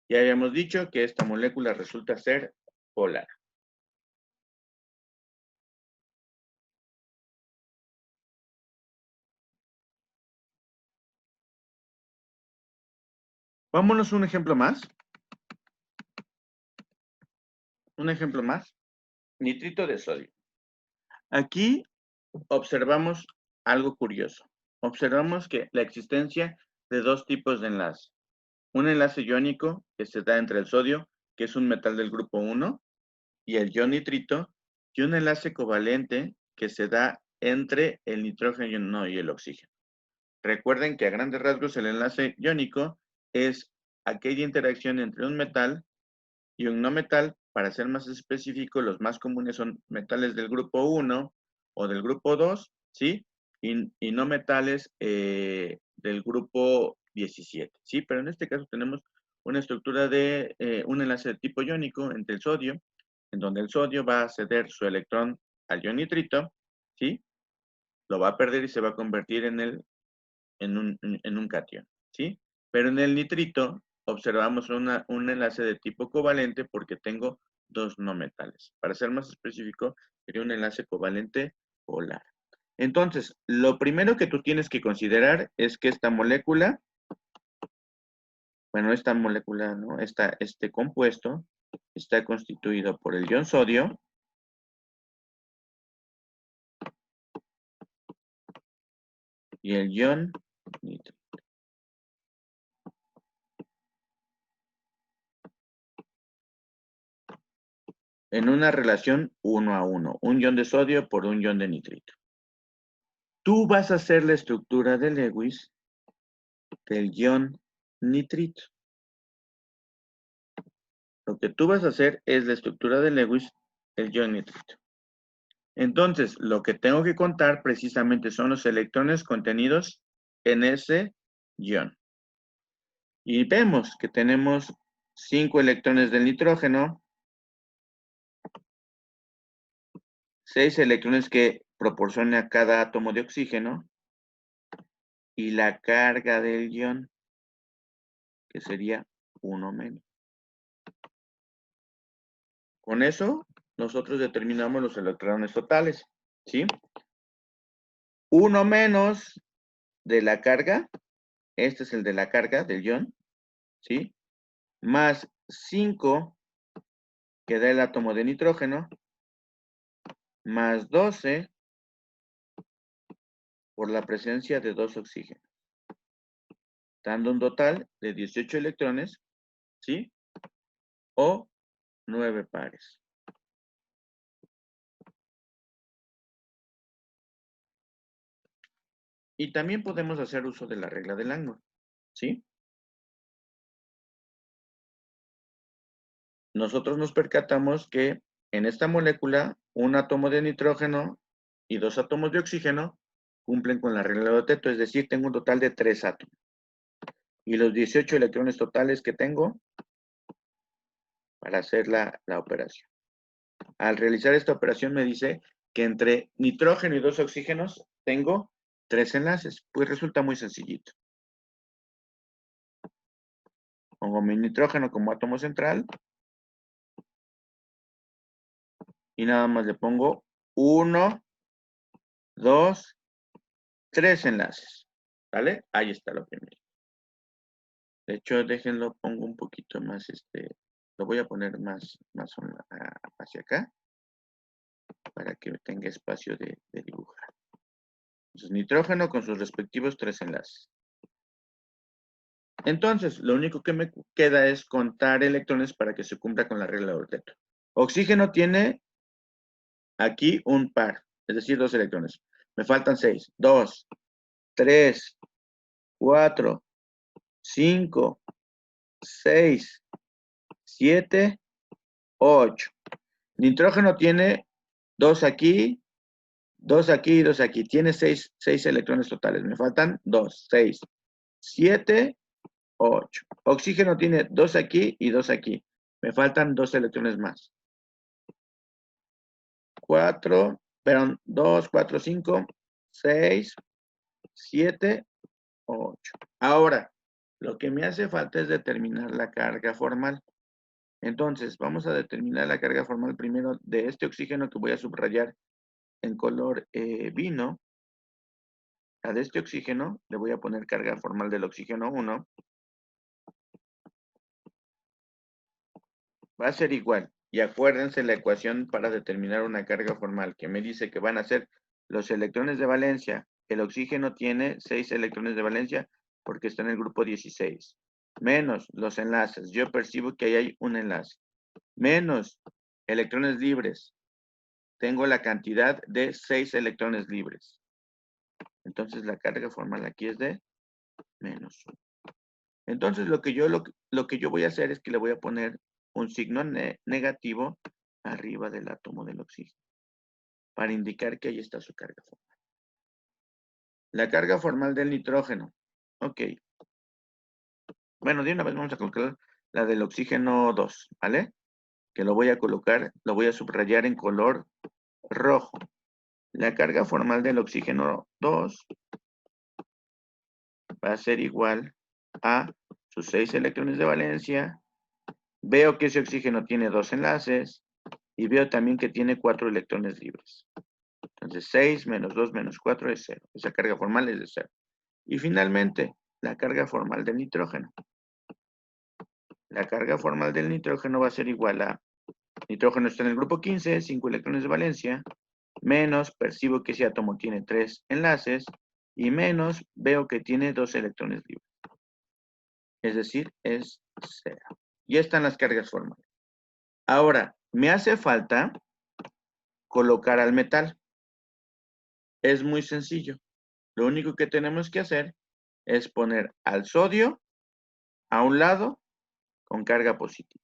Ya habíamos dicho que esta molécula resulta ser polar. Vámonos a un ejemplo más. Un ejemplo más. Nitrito de sodio. Aquí observamos algo curioso. Observamos que la existencia de dos tipos de enlace. Un enlace iónico que se da entre el sodio, que es un metal del grupo 1, y el ion nitrito, y un enlace covalente que se da entre el nitrógeno y el oxígeno. Recuerden que a grandes rasgos el enlace iónico es aquella interacción entre un metal y un no metal. Para ser más específico, los más comunes son metales del grupo 1 o del grupo 2, ¿sí? Y no metales del grupo 17, ¿sí? Pero en este caso tenemos una estructura de un enlace de tipo iónico entre el sodio, en donde el sodio va a ceder su electrón al ion nitrito, ¿sí? Lo va a perder y se va a convertir en un catión, ¿sí? Pero en el nitrito observamos un enlace de tipo covalente porque tengo dos no metales. Para ser más específico, sería un enlace covalente polar. Entonces, lo primero que tú tienes que considerar es que esta molécula, ¿no? Este compuesto está constituido por el ion sodio y el ion nitro. En una relación 1 a 1, un ion de sodio por un ion de nitrito. Tú vas a hacer la estructura de Lewis del ion nitrito. Lo que tú vas a hacer es la estructura de Lewis del ion nitrito. Entonces, lo que tengo que contar precisamente son los electrones contenidos en ese ion. Y vemos que tenemos 5 electrones del nitrógeno, 6 electrones que proporciona cada átomo de oxígeno y la carga del ion, que sería 1 menos. Con eso, nosotros determinamos los electrones totales, ¿sí? 1 menos de la carga, este es el de la carga del ion, ¿sí? Más 5 que da el átomo de nitrógeno, más 12 por la presencia de 2 oxígenos, dando un total de 18 electrones, ¿sí? O 9 pares. Y también podemos hacer uso de la regla del ángulo, ¿sí? Nosotros nos percatamos que en esta molécula, un átomo de nitrógeno y 2 átomos de oxígeno cumplen con la regla de Oteto, es decir, tengo un total de 3 átomos. Y los 18 electrones totales que tengo para hacer la operación. Al realizar esta operación me dice que entre nitrógeno y 2 oxígenos tengo 3 enlaces. Pues resulta muy sencillito. Pongo mi nitrógeno como átomo central y nada más le pongo 1, 2, 3 enlaces. ¿Vale? Ahí está lo primero. De hecho, déjenlo, pongo un poquito más, lo voy a poner más hacia acá para que tenga espacio de dibujar. Entonces, nitrógeno con sus respectivos 3 enlaces. Entonces, lo único que me queda es contar electrones para que se cumpla con la regla de Oteto. Oxígeno tiene aquí un par, es decir, 2 electrones. Me faltan 6. 2, 3, 4, 5, 6, 7, 8. Nitrógeno tiene 2 aquí, 2 aquí y 2 aquí. Tiene 6 electrones totales. Me faltan 2, 6, 7, 8. Oxígeno tiene 2 aquí y 2 aquí. Me faltan 2 electrones más. 4, perdón, 2, 4, 5, 6, 7, 8. Ahora, lo que me hace falta es determinar la carga formal. Entonces, vamos a determinar la carga formal primero de este oxígeno que voy a subrayar en color vino. A de este oxígeno le voy a poner carga formal del oxígeno 1. Va a ser igual. Y acuérdense la ecuación para determinar una carga formal que me dice que van a ser los electrones de valencia. El oxígeno tiene 6 electrones de valencia porque está en el grupo 16. Menos los enlaces. Yo percibo que ahí hay un enlace. Menos electrones libres. Tengo la cantidad de 6 electrones libres. Entonces la carga formal aquí es de menos 1. Entonces lo que yo voy a hacer es que le voy a poner un signo negativo arriba del átomo del oxígeno para indicar que ahí está su carga formal. La carga formal del nitrógeno. Ok. Bueno, de una vez vamos a colocar la del oxígeno 2, ¿vale? Que lo voy a colocar, lo voy a subrayar en color rojo. La carga formal del oxígeno 2 va a ser igual a sus 6 electrones de valencia. Veo que ese oxígeno tiene 2 enlaces y veo también que tiene 4 electrones libres. Entonces 6 menos 2 menos 4 es 0. Esa carga formal es de 0. Y finalmente, la carga formal del nitrógeno. La carga formal del nitrógeno va a ser igual a nitrógeno está en el grupo 15, 5 electrones de valencia, menos percibo que ese átomo tiene 3 enlaces y menos veo que tiene 2 electrones libres. Es decir, es 0. Y están las cargas formales. Ahora, me hace falta colocar al metal. Es muy sencillo. Lo único que tenemos que hacer es poner al sodio a un lado con carga positiva.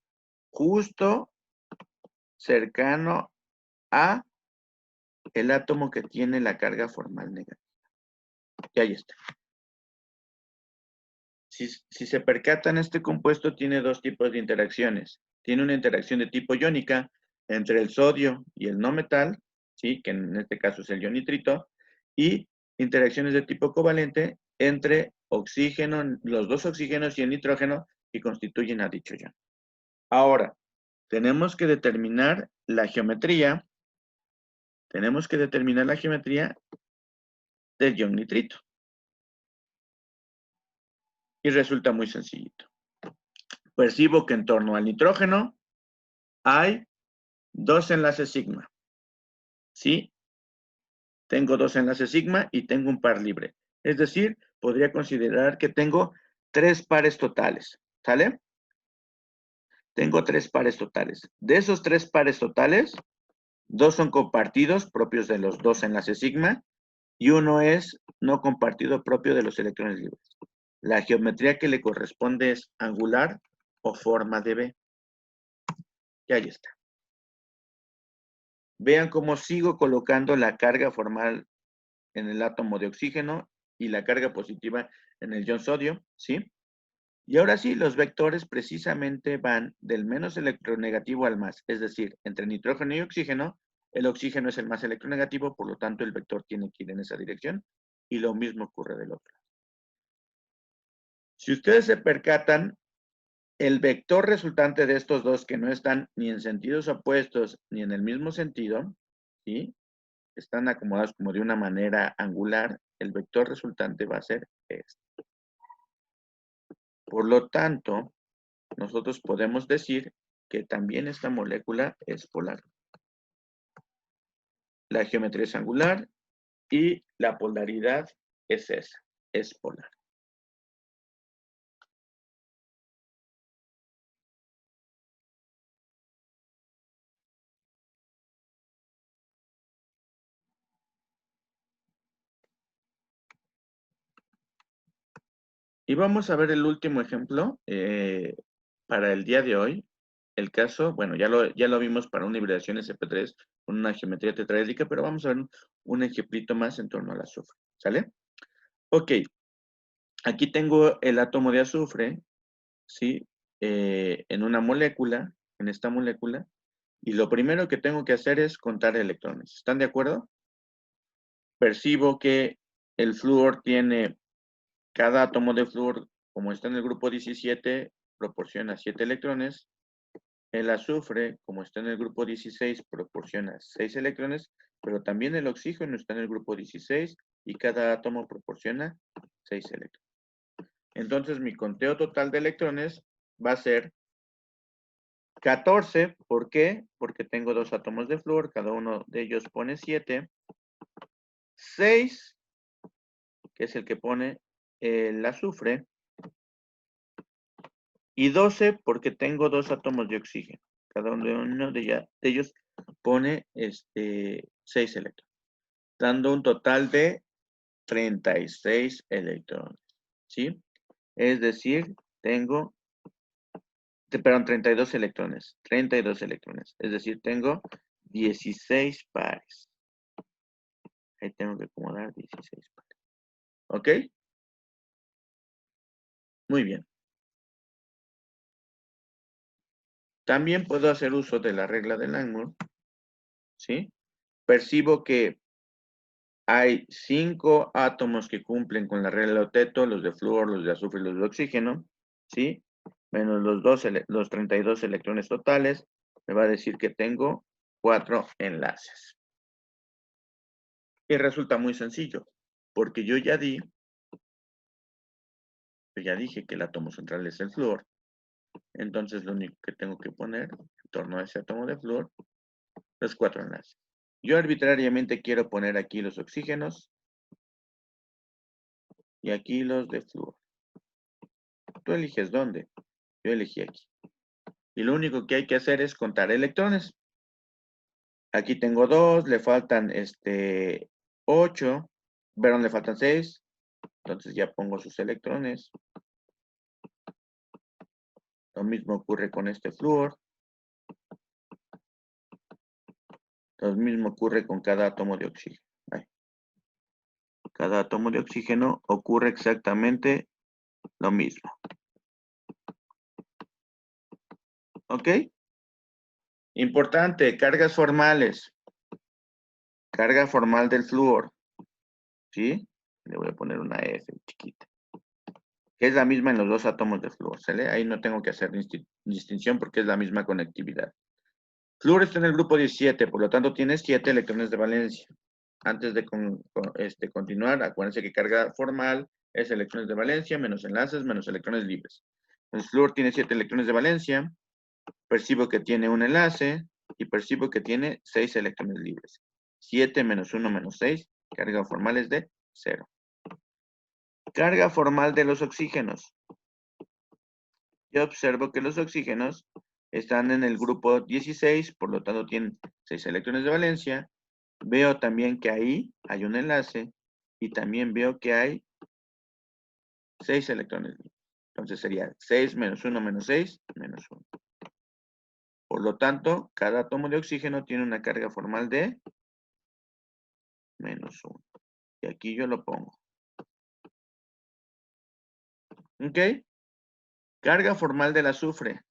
Justo cercano a el átomo que tiene la carga formal negativa. Y ahí está. Si se percatan, este compuesto tiene dos tipos de interacciones. Tiene una interacción de tipo iónica entre el sodio y el no metal, ¿sí? Que en este caso es el ion nitrito, y interacciones de tipo covalente entre oxígeno, los dos oxígenos y el nitrógeno que constituyen a dicho ion. Ahora, tenemos que determinar la geometría. Tenemos que determinar la geometría del ion nitrito. Y resulta muy sencillito. Percibo que en torno al nitrógeno hay 2 enlaces sigma. ¿Sí? Tengo 2 enlaces sigma y tengo un par libre. Es decir, podría considerar que tengo 3 pares totales. ¿Sale? Tengo 3 pares totales. De esos 3 pares totales, 2 son compartidos, propios de los 2 enlaces sigma, y uno es no compartido, propio de los electrones libres. La geometría que le corresponde es angular o forma de B. Y ahí está. Vean cómo sigo colocando la carga formal en el átomo de oxígeno y la carga positiva en el ion sodio, ¿sí? Y ahora sí, los vectores precisamente van del menos electronegativo al más, es decir, entre nitrógeno y oxígeno, el oxígeno es el más electronegativo, por lo tanto el vector tiene que ir en esa dirección, y lo mismo ocurre del otro. Si ustedes se percatan, el vector resultante de estos dos que no están ni en sentidos opuestos ni en el mismo sentido, ¿sí? Están acomodados como de una manera angular, el vector resultante va a ser este. Por lo tanto, nosotros podemos decir que también esta molécula es polar. La geometría es angular y la polaridad es esa, es polar. Y vamos a ver el último ejemplo para el día de hoy. El caso, bueno, ya lo vimos para una hibridación sp3 con una geometría tetraédrica, pero vamos a ver un ejemplito más en torno al azufre. ¿Sale? Ok. Aquí tengo el átomo de azufre, ¿sí? En una molécula, en esta molécula, y lo primero que tengo que hacer es contar electrones. ¿Están de acuerdo? Percibo que el flúor tiene, cada átomo de flúor, como está en el grupo 17, proporciona 7 electrones. El azufre, como está en el grupo 16, proporciona 6 electrones, pero también el oxígeno está en el grupo 16 y cada átomo proporciona 6 electrones. Entonces, mi conteo total de electrones va a ser 14. ¿Por qué? Porque tengo 2 átomos de flúor, cada uno de ellos pone 7. 6, que es el que pone el azufre. Y 12, porque tengo 2 átomos de oxígeno. Cada uno de ellos pone 6 electrones, dando un total de 36 electrones. ¿Sí? Es decir, tengo, perdón, 32 electrones. 32 electrones. Es decir, tengo 16 pares. Ahí tengo que acomodar 16 pares. ¿Ok? Muy bien. También puedo hacer uso de la regla de Langmuir. ¿Sí? Percibo que hay 5 átomos que cumplen con la regla de Oteto, los de flúor, los de azufre y los de oxígeno, ¿sí? Menos los 32 electrones totales, me va a decir que tengo 4 enlaces. Y resulta muy sencillo, porque yo ya dije que el átomo central es el flúor. Entonces lo único que tengo que poner en torno a ese átomo de flúor es 4 enlaces. Yo arbitrariamente quiero poner aquí los oxígenos y aquí los de flúor. Tú eliges dónde. Yo elegí aquí. Y lo único que hay que hacer es contar electrones. Aquí tengo 2, le faltan 8, perdón, le faltan 6. Entonces ya pongo sus electrones. Lo mismo ocurre con este flúor. Lo mismo ocurre con cada átomo de oxígeno. Cada átomo de oxígeno ocurre exactamente lo mismo. ¿Ok? Importante, cargas formales. Carga formal del flúor. ¿Sí? Le voy a poner una F chiquita. ¿Ok? Es la misma en los dos átomos de flúor, ¿sale? Ahí no tengo que hacer distinción porque es la misma conectividad. Flúor está en el grupo 17, por lo tanto tiene 7 electrones de valencia. Antes de continuar, acuérdense que carga formal es electrones de valencia menos enlaces menos electrones libres. El flúor tiene 7 electrones de valencia, percibo que tiene un enlace y percibo que tiene 6 electrones libres. 7 menos 1 menos 6, carga formal es de 0. Carga formal de los oxígenos. Yo observo que los oxígenos están en el grupo 16, por lo tanto tienen 6 electrones de valencia. Veo también que ahí hay un enlace y también veo que hay 6 electrones libres. Entonces sería 6 menos 1 menos 6 menos 1. Por lo tanto, cada átomo de oxígeno tiene una carga formal de menos 1. Y aquí yo lo pongo. ¿Ok? Carga formal del azufre.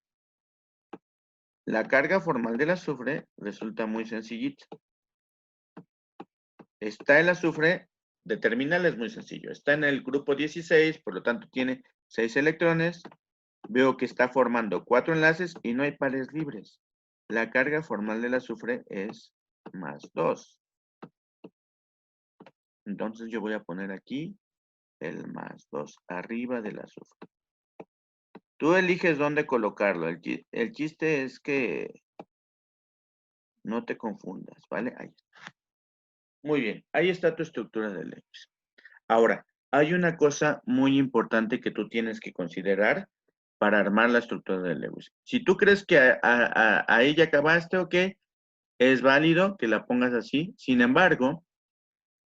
La carga formal del azufre resulta muy sencillita. Está el azufre, determinarla es muy sencillo. Está en el grupo 16, por lo tanto tiene 6 electrones. Veo que está formando 4 enlaces y no hay pares libres. La carga formal del azufre es más 2. Entonces yo voy a poner aquí el más 2 arriba del azufre. Tú eliges dónde colocarlo. El chiste es que no te confundas, ¿vale? Ahí está. Muy bien, ahí está tu estructura de Lewis. Ahora, hay una cosa muy importante que tú tienes que considerar para armar la estructura de Lewis. Si tú crees que ahí ya acabaste, ok, es válido que la pongas así. Sin embargo,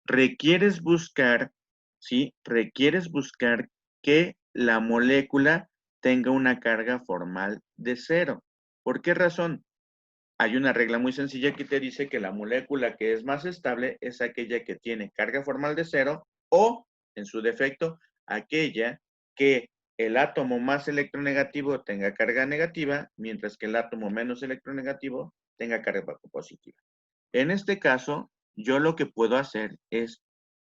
requieres buscar, ¿sí? Requieres buscar que la molécula tenga una carga formal de 0. ¿Por qué razón? Hay una regla muy sencilla que te dice que la molécula que es más estable es aquella que tiene carga formal de 0 o, en su defecto, aquella que el átomo más electronegativo tenga carga negativa, mientras que el átomo menos electronegativo tenga carga positiva. En este caso, yo lo que puedo hacer es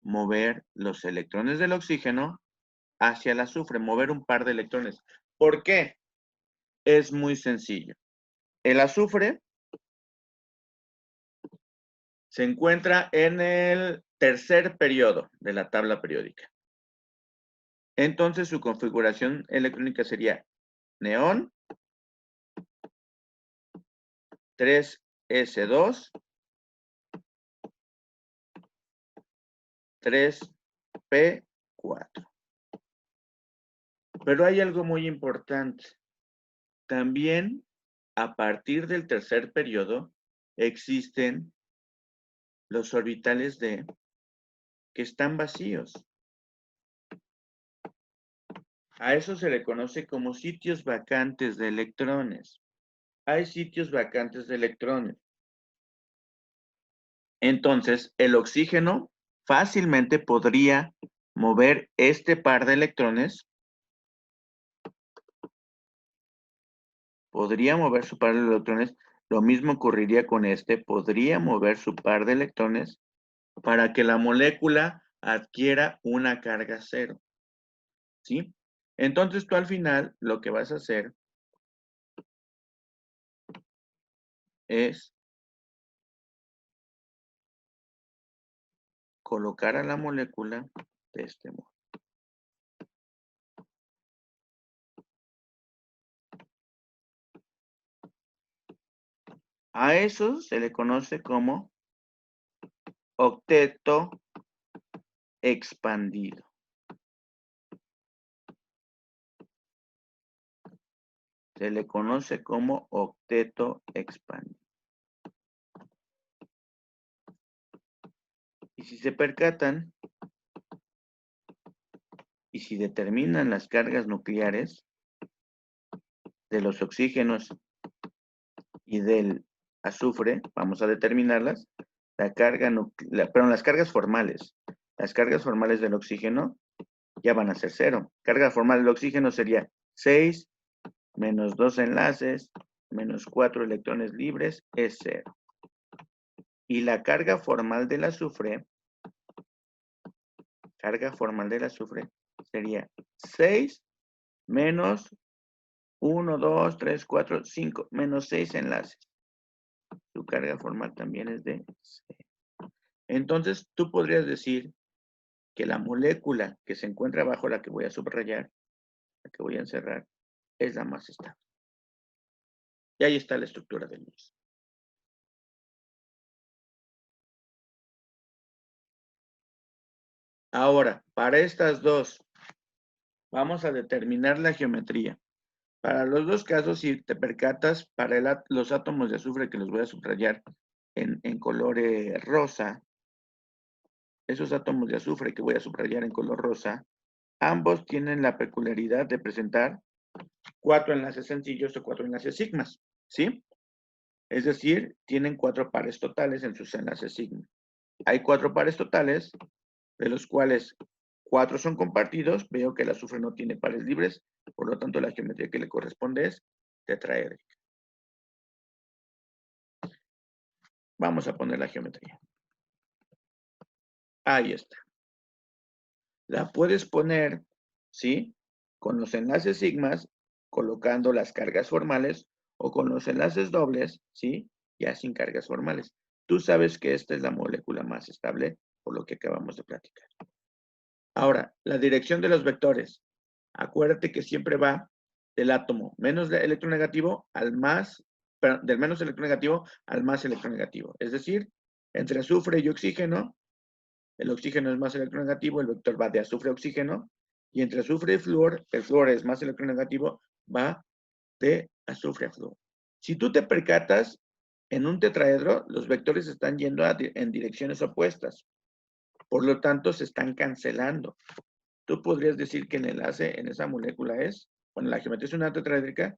mover los electrones del oxígeno hacia el azufre, mover un par de electrones. ¿Por qué? Es muy sencillo. El azufre se encuentra en el tercer periodo de la tabla periódica. Entonces su configuración electrónica sería neón, 3s2, 3p4. Pero hay algo muy importante. También, a partir del tercer periodo, existen los orbitales D que están vacíos. A eso se le conoce como sitios vacantes de electrones. Hay sitios vacantes de electrones. Entonces, el oxígeno fácilmente podría mover este par de electrones. Podría mover su par de electrones. Lo mismo ocurriría con este. Podría mover su par de electrones para que la molécula adquiera una carga 0. ¿Sí? Entonces tú al final lo que vas a hacer es colocar a la molécula de este modo. A eso se le conoce como octeto expandido. Se le conoce como octeto expandido. Y si se percatan, y si determinan las cargas nucleares de los oxígenos y del azufre, vamos a determinarlas, las cargas formales. Las cargas formales del oxígeno ya van a ser 0. Carga formal del oxígeno sería 6 menos 2 enlaces menos 4 electrones libres es 0. Y la carga formal del azufre sería 6 menos 1, 2, 3, 4, 5, menos 6 enlaces. Su carga formal también es de 6. Entonces, tú podrías decir que la molécula que se encuentra bajo la que voy a subrayar, la que voy a encerrar, es la más estable. Y ahí está la estructura del mismo. Ahora, para estas dos, vamos a determinar la geometría. Para los dos casos, si te percatas, para los átomos de azufre que los voy a subrayar en color rosa, esos átomos de azufre que voy a subrayar en color rosa, ambos tienen la peculiaridad de presentar 4 enlaces sencillos o 4 enlaces sigmas, ¿sí? Es decir, tienen 4 pares totales en sus enlaces sigma. Hay 4 pares totales, de los cuales 4 son compartidos. Veo que el azufre no tiene pares libres, por lo tanto la geometría que le corresponde es tetraédrica. Vamos a poner la geometría. Ahí está. La puedes poner, ¿sí? Con los enlaces sigmas, colocando las cargas formales, o con los enlaces dobles, ¿sí? Ya sin cargas formales. Tú sabes que esta es la molécula más estable, por lo que acabamos de platicar. Ahora, la dirección de los vectores. Acuérdate que siempre va del átomo menos electronegativo al más, perdón, del menos electronegativo al más electronegativo. Es decir, entre azufre y oxígeno, el oxígeno es más electronegativo, el vector va de azufre a oxígeno, y entre azufre y flúor, el flúor es más electronegativo, va de azufre a flúor. Si tú te percatas, en un tetraedro, los vectores están yendo en direcciones opuestas. Por lo tanto, se están cancelando. Tú podrías decir que el enlace en esa molécula es, bueno, la geometría es una tetraédrica,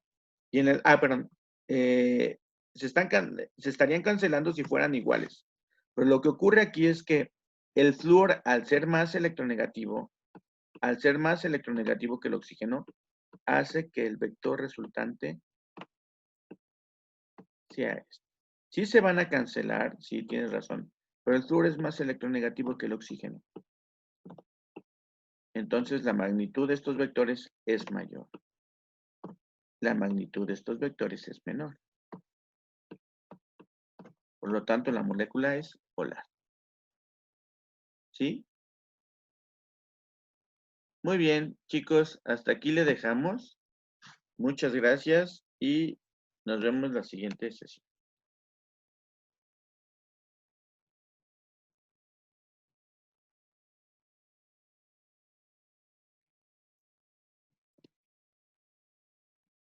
y en el, perdón, se estarían cancelando si fueran iguales. Pero lo que ocurre aquí es que el flúor, al ser más electronegativo que el oxígeno, hace que el vector resultante sea este. Sí se van a cancelar, sí, tienes razón, pero el flúor es más electronegativo que el oxígeno. Entonces la magnitud de estos vectores es mayor. La magnitud de estos vectores es menor. Por lo tanto, la molécula es polar. ¿Sí? Muy bien, chicos, hasta aquí le dejamos. Muchas gracias y nos vemos la siguiente sesión.